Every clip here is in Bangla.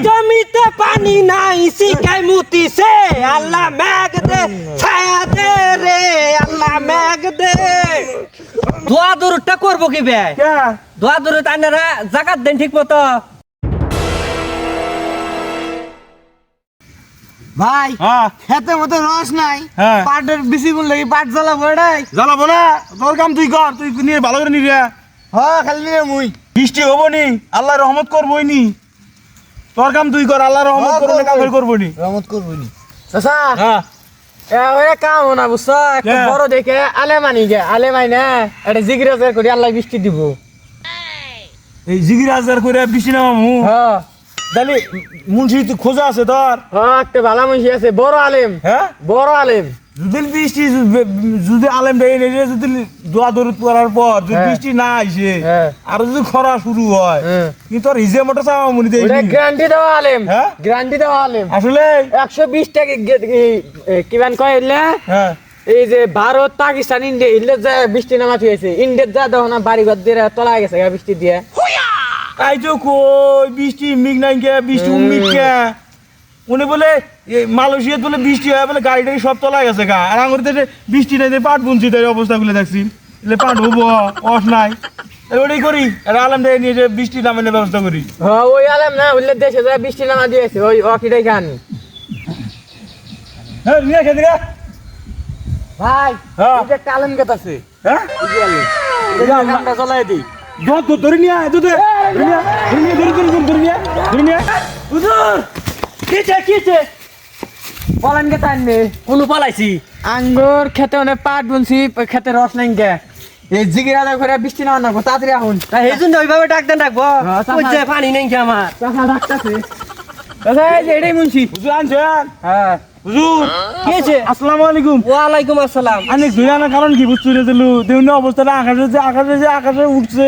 জমিতে পানি নাই শিকাই মুতিছে আল্লাহ মেঘ দে ছায়া দে রে আল্লাহ মেঘ দে দোয়া দরুদটা করবো কি বে দোয়া দরুদ আইনারা জাকাত দেন ঠিক মতো ভাই খেতে মতো রস নাই পাটের বেশি গুণ লাগি পাট জ্বালাবো এটাই জ্বালাবো না তোর কাম তুই কর তুই নিয়ে ভালো করে নিবি খালি নিয়ে মুই বৃষ্টি হবো নি আল্লাহ রহমত করবোই নি তোর কাম তুই কর আল্লাহ রহমত করলে কাম করবো নি রহমত করবো নি চাচা হ্যাঁ কাম না বুঝছো একটা বড় দেখে আলেমানি গে আলেমাই না এটা জিগিরাজার করে আল্লাহ বৃষ্টি দিব এই জিগির হাজার করে বৃষ্টি নামামু জানি মুন্সি তুই খোঁজা আছে তোর একটা ভালো মানুষ আছে বড় আলেম বড় আলেম যদি বৃষ্টি যদি আলেম দেয় যদি দোয়া দরুদ করার পর যদি বৃষ্টি না আইসে আর যদি খরা শুরু হয় কিন্তু তোর হিজে মোটর চাওয়া মনে দেয় গ্যারান্টি দেওয়া আলেম গ্যারান্টি দেওয়া আলেম আসলে 120 টাকা কিমান কয় এলে এই যে ভারত পাকিস্তান ইন্ডিয়া ইলে যা বৃষ্টি নামা হয়েছে ইন্ডিয়ার যা দেখো না বাড়ি ঘর দিয়ে তলা গেছে বৃষ্টি দিয়ে আই তো কই বৃষ্টি মিগ নাই কে বৃষ্টি উমিক কে উনি বলে মালয়েশিয়াত বলে বৃষ্টি হয় বলে গাড়ি টাড়ি সব তলা গেছে গা আর আঙুরিতে বৃষ্টি নাই পাট বুনছি তাই অবস্থাগুলো দেখছি এলে পাট হবো অস নাই ওটাই করি আর আলম দিয়ে নিয়ে যে বৃষ্টি নামানোর ব্যবস্থা করি ওই আলম না বললে দেশে যা বৃষ্টি নামা দিয়েছে ওই অকিটাই খান হ্যাঁ নিয়ে খেতে গা ভাই একটা আলম গেত আছে আমরা চলাই দিই ধরে নিয়ে আয় ধরে নিয়ে হুজুর কিছে পলান গে টানবে কোন পালাইছি আঙ্গুর খেতে অনেক পাট বুনছি খেতে রস নাই গে এই জিগিরা করে বৃষ্টি না না তাড়াতাড়ি আহুন এই জন্য ওইভাবে ডাক দেন রাখবো বুঝছে পানি নেই কি আমার চাচা ডাকতেছে চাচা এই যে এটাই মুন্সি হুজুর আনছেন হুজুর কি আছে আসসালামু আলাইকুম ওয়ালাইকুম আসসালাম অনেক ধুলানোর কারণ কি বুঝছো রে দিলু দেউন অবস্থাটা আকাশে উঠছে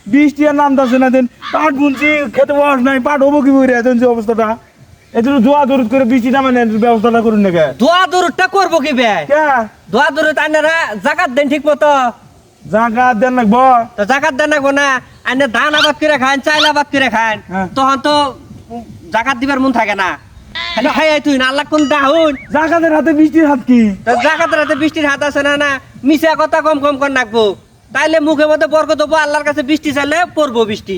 বৃষ্টি আর নামতেছে না দেন পাট বুনছি খেতে বস নাই পাট হবো কি বই রে দেন যে অবস্থাটা এদের দোয়া দরুদ করে বৃষ্টি নামানে ব্যবস্থাটা করুন না কে দোয়া দরুদটা করবো কি বে দোয়া দরুদ আইনারা জাকাত দেন ঠিক মতো জাকাত দেন লাগবো তো জাকাত দেন লাগবো না আইনে ধান আবাদ করে খান চাইল আবাদ করে খান তখন তো জাকাত দিবার মন থাকে না খালি খাই তুই না আল্লাহ কোন দাহুন জাকাতের হাতে বৃষ্টির হাত কি জাকাতের হাতে বৃষ্টির হাত আছে না মিশা কথা কম কম করে রাখবো তাইলে মুখের মধ্যে বরকত দেবো আল্লাহর কাছে বৃষ্টি চাইলে পড়বো বৃষ্টি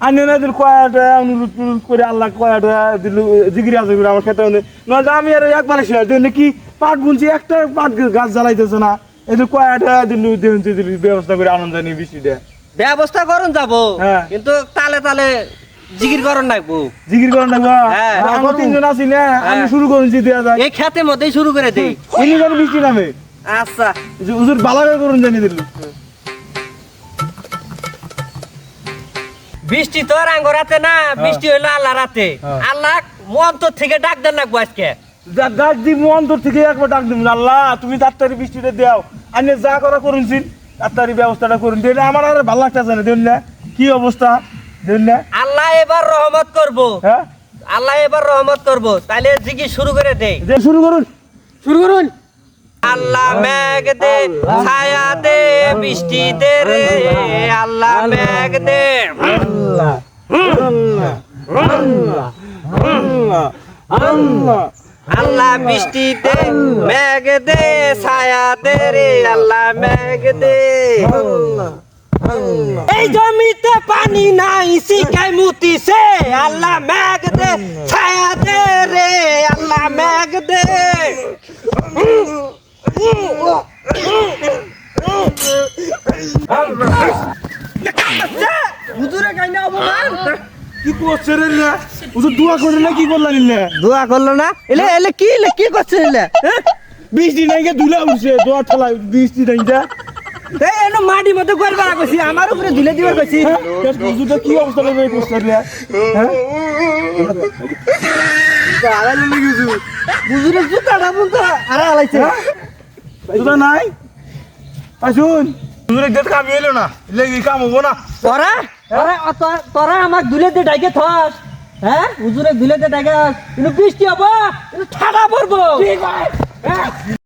আন্যরা দিল কয়টা অনুরোধ করে আল্লাহ কয়টা দিল জিগিরি আছে আমার খেতে নয়তো আমি আর একবারে শেয়ার দিন কি পাট বুনছি একটা পাট গাছ জ্বালাইতেছে না এদের কয়টা দিল ব্যবস্থা করে আনন্দ নিয়ে বৃষ্টিটা ব্যবস্থা করুন যাবো কিন্তু তালে তালে জিগির করন লাগবো জিগির করন লাগবো আমরা তিনজন আছি না আমি শুরু করছি দেয়া যায় এই খেতে মধ্যেই শুরু করে দেই ইনি করে বৃষ্টি নামে আচ্ছা হুজুর ভালো করে করুন জানিয়ে দিল বৃষ্টি তো রাঙ্গ রাতে না বৃষ্টি হইলো আল্লাহ রাতে আল্লাহ মন্তর থেকে ডাক দেন লাগবো আজকে ডাক দিব অন্তর থেকে একবার ডাক দিব আল্লাহ তুমি তাড়াতাড়ি বৃষ্টিটা দাও আমি যা করা করুনছিল তাড়াতাড়ি ব্যবস্থাটা করুন দেন আমার আর ভালো লাগতেছে না দেন না কি অবস্থা দেন না আল্লাহ এবার রহমত করবো আল্লাহ এবার রহমত করবো তাইলে জিগি শুরু করে দেই শুরু করুন আল্লাহ মেঘ দে ছায়া দে বৃষ্টি দে রে আল্লাহ মেঘ দে আল্লাহ আল্লাহ আল্লাহ আল্লাহ আল্লাহ আল্লাহ বৃষ্টি দে মেঘ দে ছায়া দে রে আল্লাহ মেঘ দে এই জমিতে পানি নাই শিকাই মুতিছে আল্লাহ মেঘ দে ছায়া দে রে আল্লাহ মেঘ দে হুজুরে কাইনা অপমান কি করছে রে না হুজুর দোয়া করে না কি করলা নিলে দোয়া করলো না এলে এলে কি করছে এলে বৃষ্টি নাই গে ধুলা উঠছে দোয়া ঠলা বৃষ্টি নাই যা এই এনো মাটি মতো গোল বাড়া কইছি আমার উপরে ধুলে দিবার কইছি হুজুরটা কি অবস্থা লাগে করছে রে আড়াই লেগে গেছু হুজুরের জুতাটা বলতো আরে আলাইছে জুতা নাই আসুন হুজুরের গেট কাম এলো না লেগে কাম হবো না তোরা আমাক ধুলে দে ডাইকে থস হুজুরে ধুলে দে ডাইকে কিন্তু বৃষ্টি হবো কিন্তু ঠাডা পড়বো ঠিক আছে